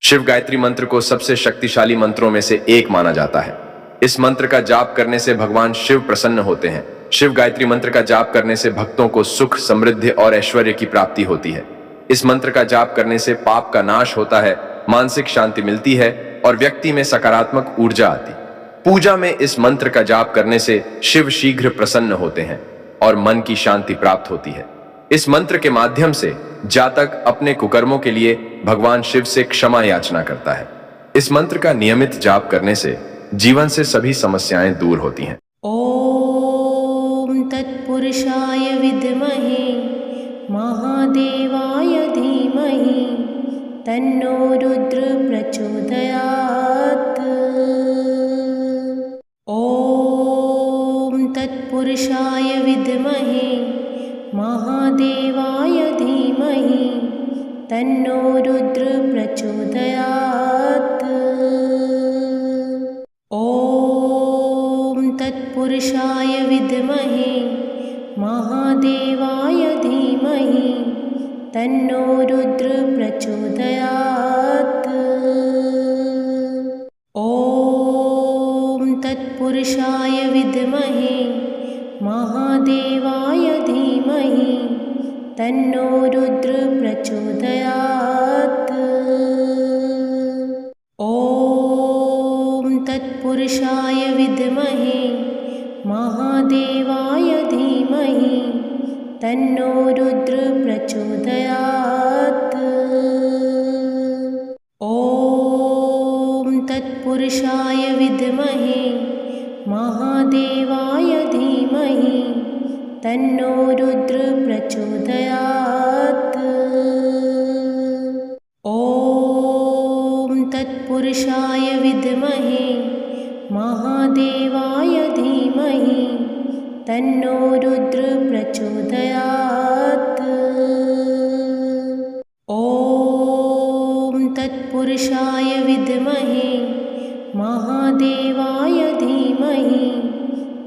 शिव गायत्री मंत्र को सबसे शक्तिशाली मंत्रों में से एक माना जाता है। इस मंत्र का जाप करने से भगवान शिव प्रसन्न होते हैं। शिव गायत्री मंत्र का जाप करने से भक्तों को सुख, समृद्धि और ऐश्वर्य की प्राप्ति होती है। इस मंत्र का जाप करने से पाप का नाश होता है, मानसिक शांति मिलती है और व्यक्ति में सकारात्मक ऊर्जा आती। पूजा में इस मंत्र का जाप करने से शिव शीघ्र प्रसन्न होते हैं और मन की शांति प्राप्त होती है। इस मंत्र के माध्यम से जातक अपने कुकर्मों के लिए भगवान शिव से क्षमा याचना करता है। इस मंत्र का नियमित जाप करने से जीवन से सभी समस्याएं दूर होती हैं। ओम तत्पुरुषाय विद्महे महादेवाय धीमहि तन्नो रुद्र प्रचोदयात्। ओम तत्पुरुषाय विद्महे महादेवाय धीमहि तन्नो रुद्र प्रचोदयात्। ओम तत्पुरुषाय विद्महे महादेवाय धीमहि तन्नो रुद्र प्रचोदयात्। ओम तत्पुरुषाय विद्महे महादेवाय धीमहि तन्नो रुद्र प्रचोदयात्। ओम तत्पुरुषाय विद्महे महादेवाय धीमहि तन्नो रुद्र प्रचोदयात्। ओम तत्पुरुषाय विद्महे महादेवाय धीमहि तन्नो रुद्र प्रचोदयात्। ओम तत्पुरुषाय विद्महे महादेवाय धीमहि तन्नो रुद्र प्रचोदयात्। ओम तत्पुरुषाय विद्महे महादेवाय धीमहि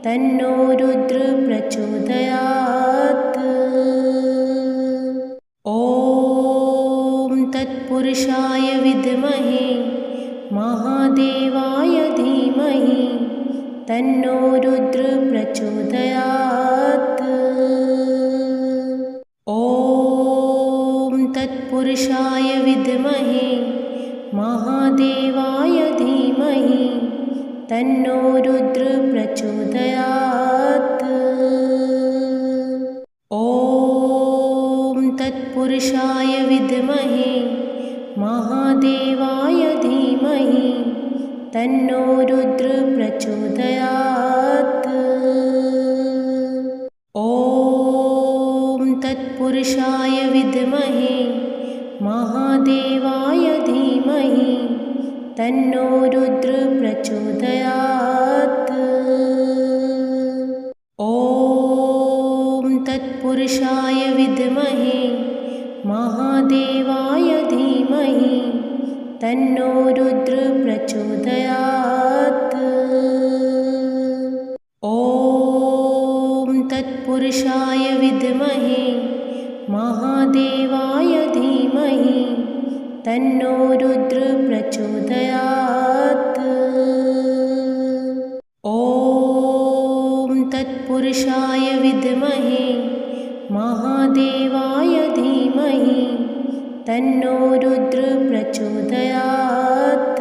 तन्नो रुद्र प्रचोदयात्। ओम तत्पुरुषाय विद्महे महादेवाय धीमहि तन्नो रुद्र प्रचोदयात्। ओम तत्पुरुषाय विद्महे महादेवाय धीमहि तन्नो रुद्र प्रचोदयात्। ओम तत्पुरुषाय विद्महे महादेवाय धीमहि तन्नो रुद्र प्रचोदयात्। ओम तत्पुरुषाय विद्महे महादेवाय धीमहि तन्नो रुद्र प्रचोदयात्। ओम तत्पुरुषाय विद्महे महादेवाय धीमहि तन्नो रुद्र प्रचोदयात्। ओम तत्पुरुषाय विद्महे महादेवाय धीमहि तन्नो रुद्र प्रचोदयात्। ओम तत्पुरुषाय विद्महे महादेवाय धीमहि तन्नो रुद्र प्रचोदयात्।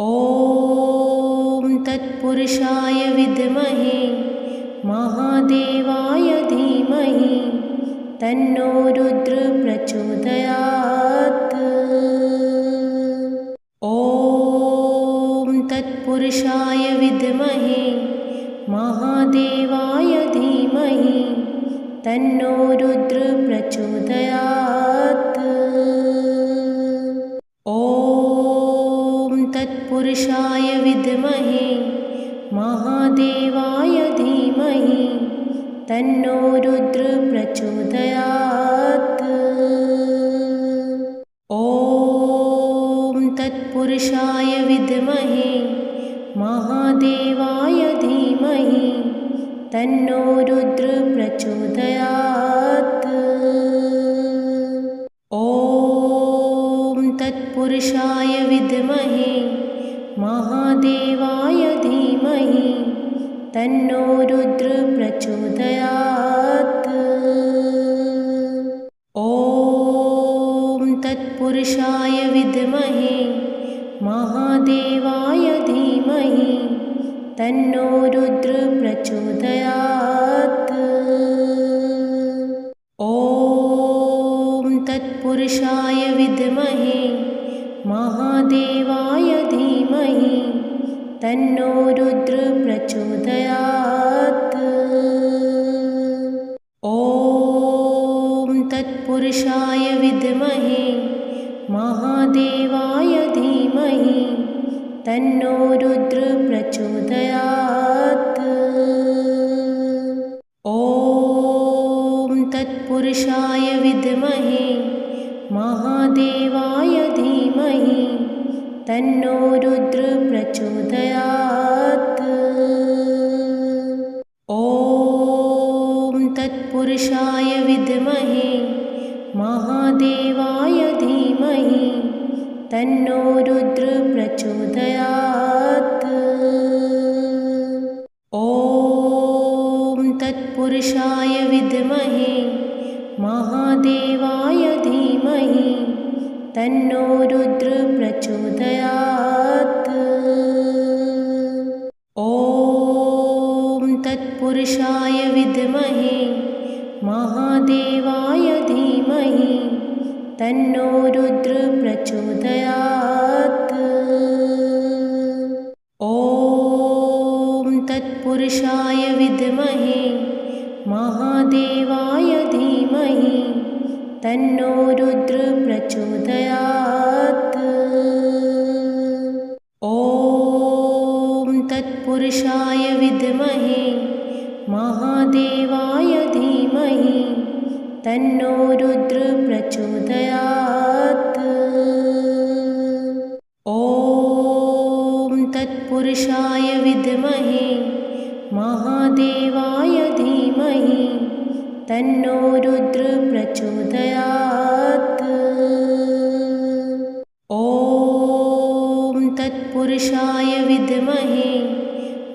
ओम तत्पुरुषाय विद्महे महादेवाय धीमहि तन्नो रुद्र प्रचोदयात्। ओम तत्पुरुषाय विद्महे महादेवाय धीमहि तन्नो रुद्र प्रचोदयात्। ओम तत्पुरुषाय विद्महे महादेवाय धीमहि तन्नो रुद्र प्रचोदयात्। ओम तत्पुरुषाय विद्महे महादेवाय धीमहि तन्नो रुद्र प्रचोदयात्। ओम तत्पुरुषाय विद्महे महादेवाय धीमहि तन्नो रुद्र प्रचोदयात्। ॐ तत्पुरुषाय विद्महे महादेवाय धीमहि तन्नो रुद्र प्रचोदयात्। ॐ तत्पुरुषाय विद्महे महादेवाय धीमहि तन्नो रुद्र प्रचोदयात्। ॐ तत्पुरुषाय विद्महे महादेवाय धीमहि तन्नो रुद्र प्रचोदयात्। ॐ तत्पुरुषाय विद्महे महादेवाय धीमहि तन्नो रुद्र प्रचोदयात्। ॐ तत्पुरुषाय विद्महे महादेवाय धीमहि तन्नो रुद्र प्रचोदयात्। ॐ तत्पुरुषाय विद्महे महादेवाय धीमहि तन्नो रुद्र प्रचोदयात्। ॐ तत्पुरुषाय विद्महे महादेवाय धीमहि तन्नो रुद्र प्रचोदयात्। ॐ तत्पुरुषाय विद्महे महादेवाय धीमहि तन्नो रुद्र प्रचोदयात्। ॐ तत्पुरुषाय विद्महे महादेवाय धीमहि तन्नो रुद्र प्रचोदयात्। ॐ तत्पुरुषाय विद्महे महादेवाय धीमहि तन्नो रुद्र प्रचोदयात्। ॐ तत्पुरुषाय विद्महे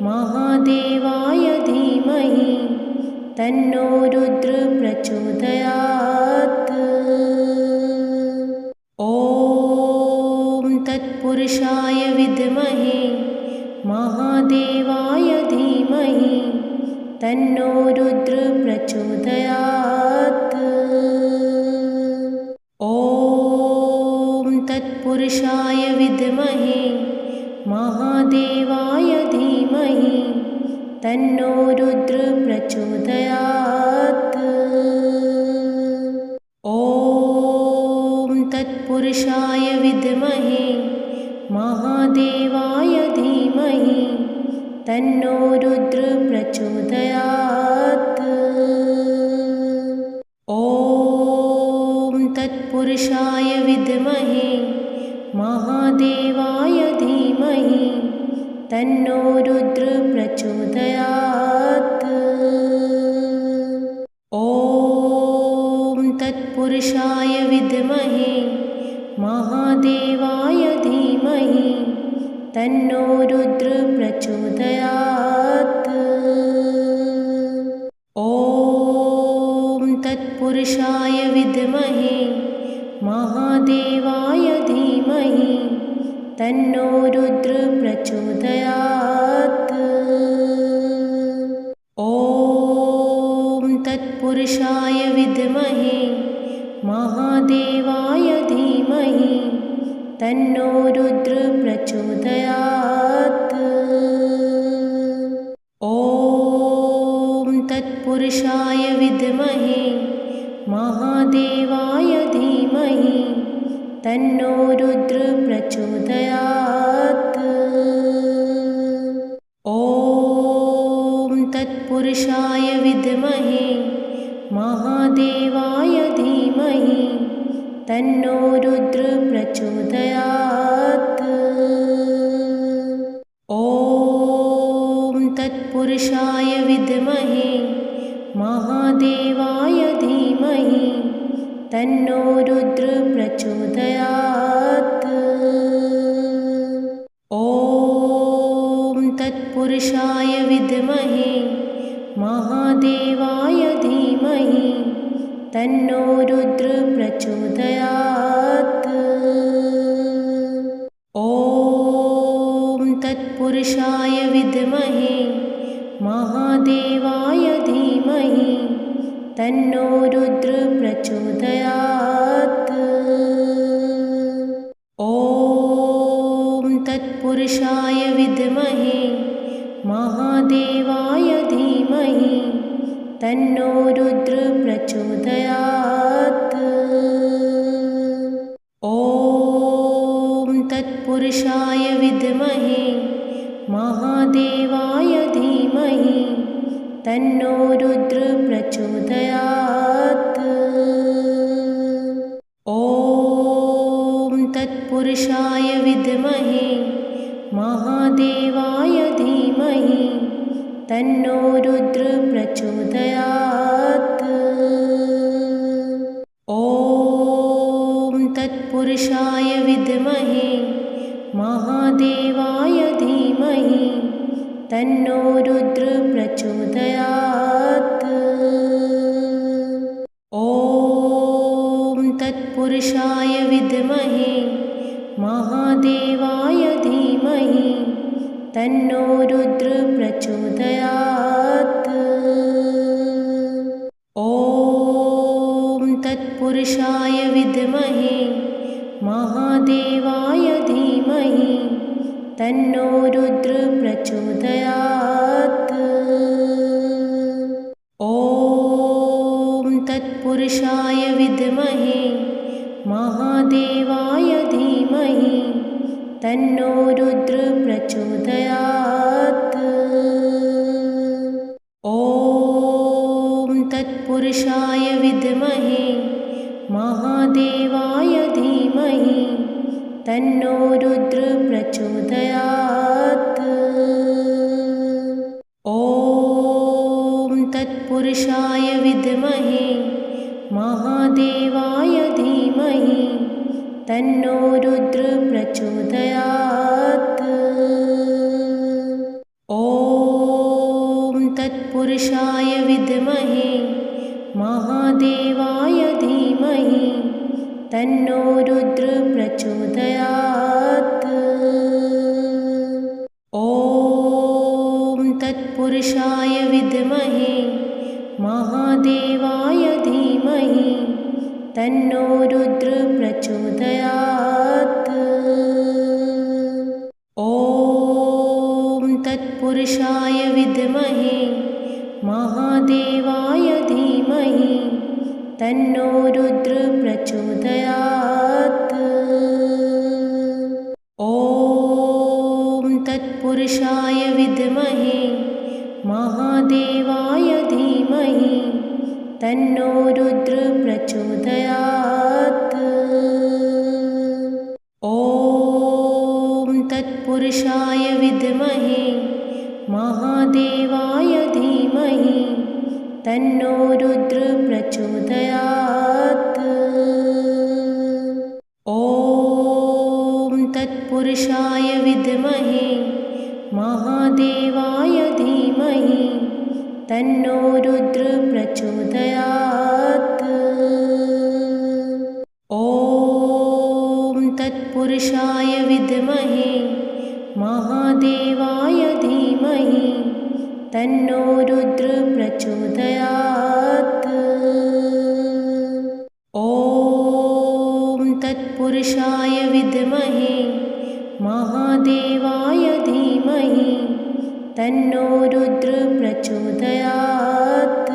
महादेवाय धीमहि तन्नो रुद्र प्रचोदयात्। ॐ तत्पुरुषाय विद्महे महादेवाय धीमहि तन्नो रुद्र प्रचोदयात्। ॐ तत्पुरुषाय विद्महे महादेवाय धीमहि तन्नो रुद्र प्रचोदयात्। ॐ तत्पुरुषाय विद्महे महादेवाय धीमहि तन्नो रुद्र प्रचोदयात्। ॐ तत्पुरुषाय विद्महे महादेवाय धीमहि तन्नो रुद्र प्रचोदयात्। ॐ तत्पुरुषाय विद्महे महादेवाय धीमहि तन्नो रुद्र प्रचोदयात्। ॐ तत्पुरुषाय विद्महे महादेवाय धीमहि तन्नो रुद्र प्रचोदयात्। ॐ तत्पुरुषाय विद्महे महादेवाय धीमहि तन्नो रुद्र प्रचोदयात्। ॐ तत्पुरुषाय विद्महे महादेवाय धीमहि तन्नो रुद्र प्रचोदयात्। ॐ तत्पुरुषाय विद्महे महादेवाय धीमहि तन्नो रुद्र प्रचोदयात्। ॐ तत्पुरुषाय विद्महे महादेवाय धीमहि तन्नो रुद्र प्रचोदयात्। महादेवाय धीमहि तन्नो रुद्र प्रचोदयात्। ॐ तत्पुरुषाय विद्महे महादेवाय धीमहि तन्नो रुद्र प्रचोदयात्। ॐ तत्पुरुषाय विद्महे महादेवाय धीमहि तन्नो रुद्र प्रचोदयात्। ॐ तत्पुरुषाय विद्महे महादेवाय धीमहि तन्नो रुद्र प्रचोदयात्। ॐ तत्पुरुषाय विद्महे महादेवाय धीमहि तन्नो रुद्र प्रचोदयात्। ॐ तत्पुरुषाय विद्महे महादेवाय धीमहि तन्नो रुद्र प्रचोदयात्। ॐ तत्पुरुषाय विद्महे महादेवाय धीमहि तन्नो रुद्र प्रचोदयात्। ॐ तत्पुरुषाय विद्महे महादेवाय धीमहि तन्नो रुद्र प्रचोदयात्। ॐ तत्पुरुषाय विद्महे महादेवाय धीमहि तन्नो रुद्र प्रचोदयात्। ॐ तत्पुरुषाय विद्महे महादेवाय धीमहि तन्नो रुद्र प्रचोदयात्। ॐ तत्पुरुषाय विद्महे महादेवाय धीमहि तन्नो रुद्र प्रचोदयात्। ॐ तत्पुरुषाय विद्महे महादेवाय धीमहि तन्नो रुद्र प्रचोदयात्। ॐ तत्पुरुषाय विद्महे महादेवाय धीमहि तन्नो रुद्र प्रचोदयात्। ॐ तत्पुरुषाय विद्महे महादेवाय धीमहि तन्नो रुद्र प्रचोदयात्। ॐ तत्पुरुषाय विद्महे महादेवाय धीमहि तन्नो रुद्र प्रचोदयात्। ॐ तत्पुरुषाय विद्महे महादेवाय धीमहि तन्नो रुद्र प्रचोदयात्। ॐ तत्पुरुषाय विद्महे महादेवाय धीमहि तन्नो रुद्र प्रचोदयात्। ॐ तत्पुरुषाय विद्महे महादेवाय धीमहि तन्नो रुद्र प्रचोदयात्। ॐ तत्पुरुषाय विद्महे महादेवाय धीमहि तन्नो रुद्र प्रचोदयात्।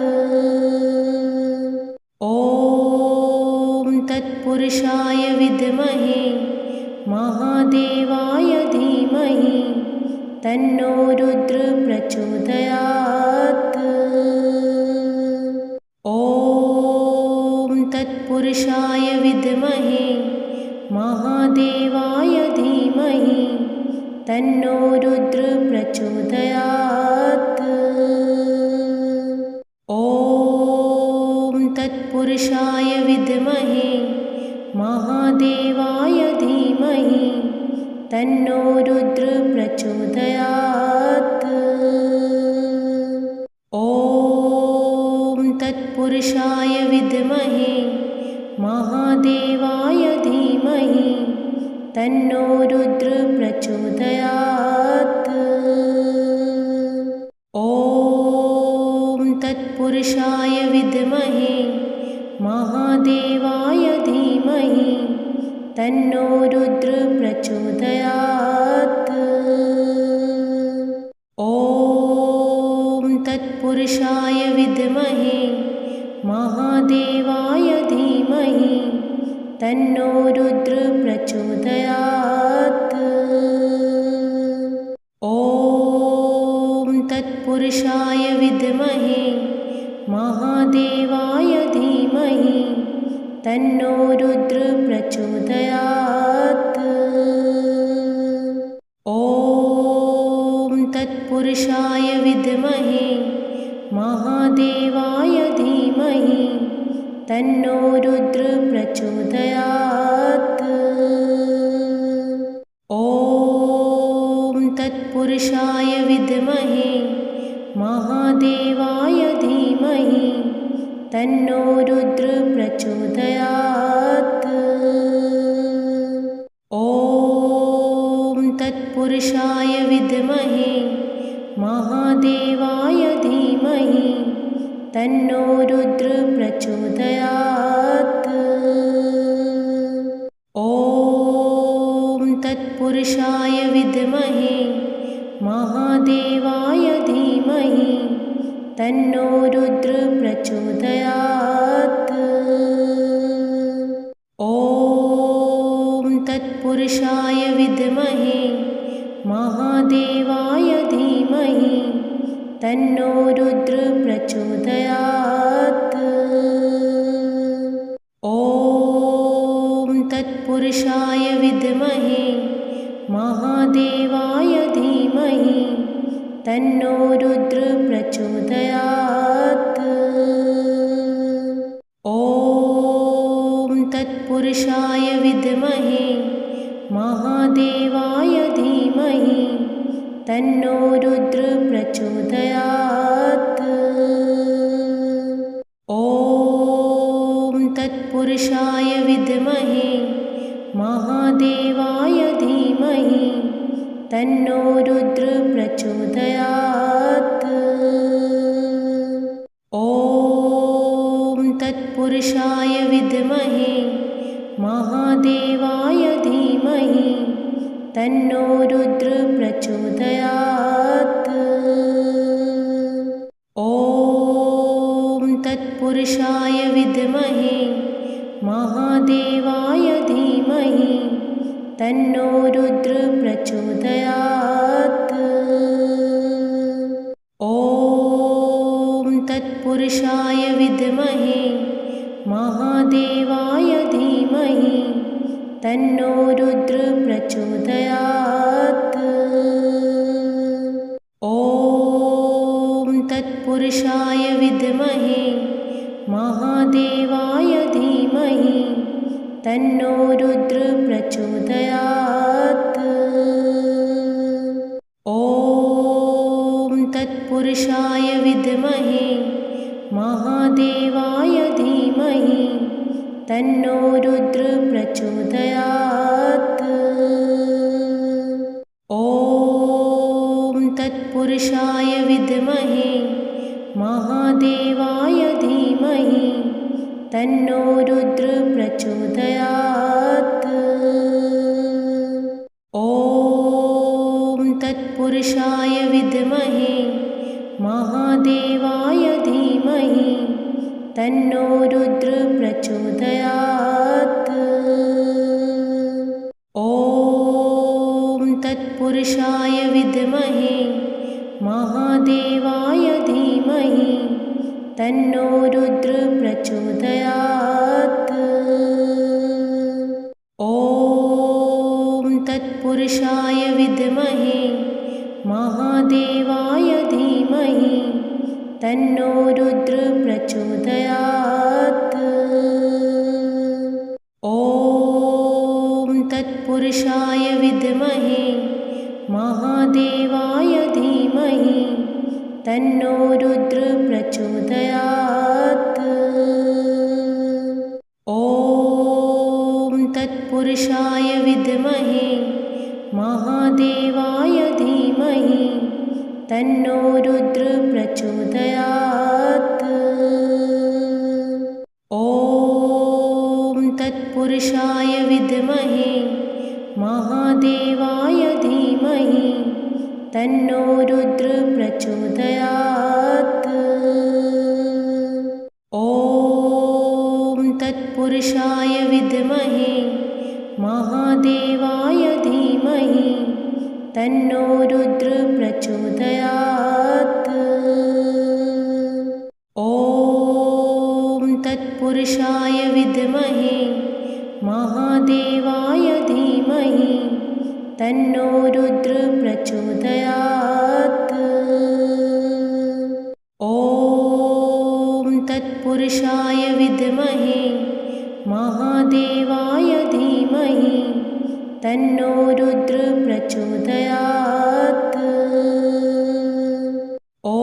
ॐ तत्पुरुषाय विद्महे महादेवाय धीमहि तन्नो रुद्र प्रचोदयात्। ॐ तत्पुरुषाय विद्महे महादेवाय धीमहि तन्नो रुद्र प्रचोदयात्। ॐ तत्पुरुषाय विद्महे महादेवाय धीमहि तन्नो रुद्र प्रचोदयात्। ॐ तत्पुरुषाय विद्महे महादेवाय धीमहि तन्नो रुद्र प्रचोदयात्। ॐ तत्पुरुषाय विद्महे महादेवाय धीमहि तन्नो रुद्र प्रचोदयात्। ॐ तत्पुरुषाय विद्महे महादेवाय धीमहि तन्नो रुद्र प्रचोदयात्। ॐ तत्पुरुषाय विद्महे महादेवाय धीमहि तन्नो रुद्र प्रचोदयात्। ॐ तत्पुरुषाय विद्महे महादेवाय धीमहि तन्नो रुद्र प्रचोदयात्। ॐ तत्पुरुषाय विद्महे महादेवाय धीमहि तन्नो रुद्र प्रचोदयात्। ॐ तत्पुरुषाय विद्महे महादेवाय धीमहि तन्नो रुद्र प्रचोदयात्। ॐ तत्पुरुषाय विद्महे महादेवाय धीमहि तन्नो रुद्र प्रचोदयात्। ॐ तत्पुरुषाय विद्महे महादेवाय धीमहि तन्नो रुद्र प्रचोदयात्। ॐ तत्पुरुषाय विद्महे महादेवाय धीमहि तन्नो रुद्र प्रचोदयात्। ॐ तत्पुरुषाय विद्महे महादेवाय धीमहि तन्नो रुद्र प्रचोदयात्। ॐ तत्पुरुषाय विद्महे महादेवाय धीमहि तन्नो रुद्र प्रचोदयात्। ॐ तत्पुरुषाय विद्महे महादेवाय धीमहि तन्नो रुद्र प्रचोदयात्। ॐ तत्पुरुषाय विद्महे महादेवाय धीमहि तन्नो रुद्र प्रचोदयात्। ॐ तत्पुरुषाय विद्महे महादेवाय धीमहि तन्नो रुद्र प्रचोदयात्। ॐ तत्पुरुषाय विद्महे महादेवाय धीमहि तन्नो रुद्र प्रचोदयात्। ॐ तत्पुरुषाय विद्महे महादेवाय धीमहि तन्नो रुद्र प्रचोदयात्। ॐ तत्पुरुषाय विद्महे महादेवाय धीमहि तन्नो रुद्र प्रचोदयात्। ॐ तत्पुरुषाय विद्महे महादेवाय धीमहि तन्नो रुद्र प्रचोदयात्। ॐ तत्पुरुषाय विद्महे महादेवाय धीमहि तन्नो रुद्र प्रचोदयात्। ॐ तत्पुरुषाय विद्महे महादेवाय धीमहि तन्नो रुद्र प्रचोदयात्। ॐ तत्पुरुषाय विद्महे महादेवाय धीमहि तन्नो रुद्र प्रचोदयात्। ॐ तत्पुरुषाय विद्महे महादेवाय धीमहि तन्नो रुद्र प्रचोदयात्। ॐ तत्पुरुषाय विद्महे महादेवाय धीमहि तन्नो रुद्र प्रचोदयात्। ॐ तत्पुरुषाय विद्महे महादेवाय धीमहि तन्नो रुद्र प्रचोदयात्। ॐ तत्पुरुषाय विद्महे महादेवाय धीमहि तन्नो रुद्र प्रचोदयात्। ॐ तत्पुरुषाय विद्महे महादेवाय धीमहि तन्नो रुद्र प्रचोदयात्। ॐ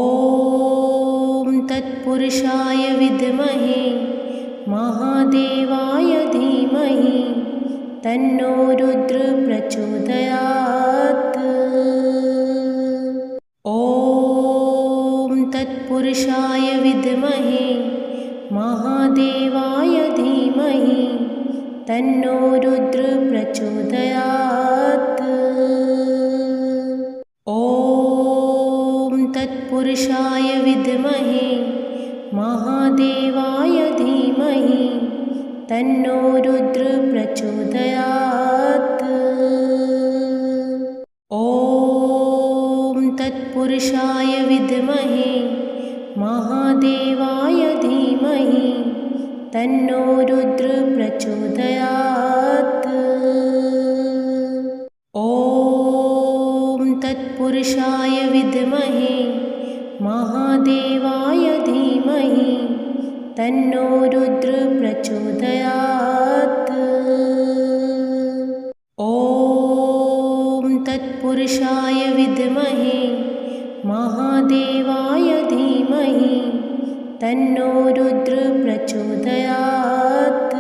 तत्पुरुषाय विद्महे महादेवाय धीमहि तन्नो रुद्र प्रचोदयात्। ॐ तत्पुरुषाय विद्महे महादेवाय धीमहि तन्नो रुद्र प्रचोदयात्। ॐ तत्पुरुषाय विद्महे महादेवाय धीमहि तन्नो रुद्र प्रचोदयात्। ॐ तत्पुरुषाय विद्महे महादेवाय धीमहि तन्नो रुद्र प्रचोदयात्। ॐ तत्पुरुषाय विद्महे महादेवाय धीमहि तन्नो रुद्र प्रचोदयात्। ॐ तत्पुरुषाय विद्महे महादेवाय धीमहि तन्नो रुद्र प्रचोदयात्।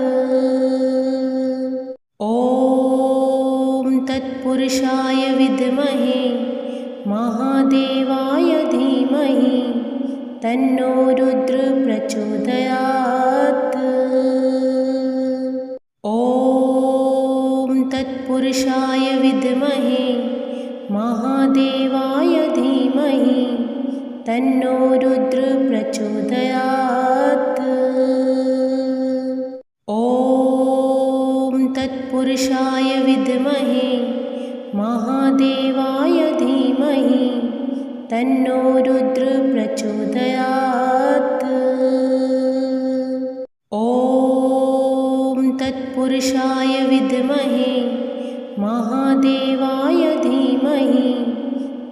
ॐ तत्पुरुषाय विद्महे महादेवाय धीमहि तन्नो रुद्र प्रचोदयात्। ॐ तत्पुरुषाय विद्महे महादेवाय धीमहि तन्नो रुद्र प्रचोदयात्। ॐ तत्पुरुषाय विद्महे महादेवाय धीमहि तन्नो रुद्र प्रचोदयात्। ॐ तत्पुरुषाय विद्महे महादेवाय धीमहि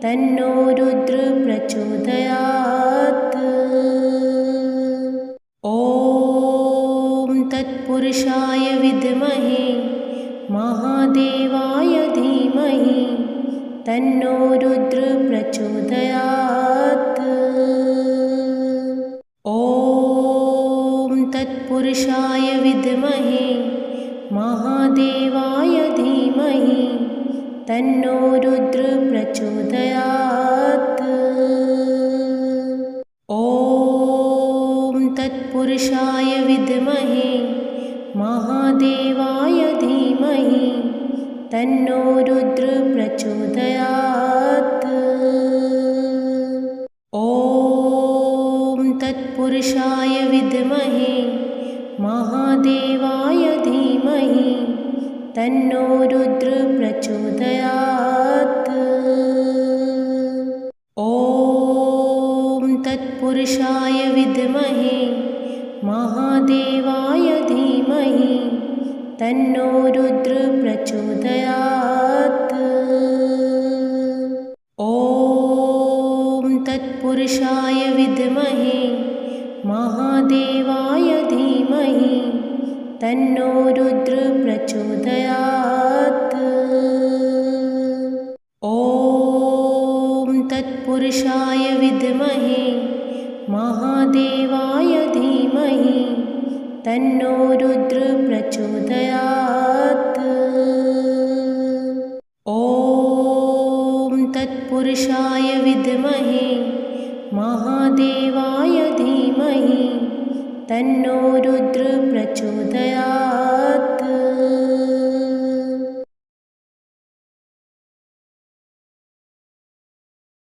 तन्नो रुद्र प्रचोदयात्। ॐ तत्पुरुषाय विद्महे महादेवाय धीमहि तन्नो रुद्र प्रचोदयात्। ॐ तत्पुरुषाय विद्महे महादेवाय धीमहि तन्नो रुद्र प्रचोदयात्। ॐ तत्पुरुषाय विद्महे महादेवाय धीमहि तन्नो रुद्र प्रचोदयात्। ॐ तत्पुरुषाय विद्महे महादेवाय धीमहि तन्नो रुद्र प्रचोदयात्। ॐ तत्पुरुषाय विद्महे महादेवाय धीमहि तन्नो रुद्र प्रचोदयात्। ॐ तत्पुरुषाय विद्महे महादेवाय धीमहि तन्नो रुद्र प्रचोदयात्। ॐ तत्पुरुषाय तत्पुरुषाय विद्महे महादेवाय धीमहि तन्नो रुद्र प्रचोदयात्। ॐ तत्पुरुषाय विद्महे महादेवाय धीमहि तन्नो रुद्र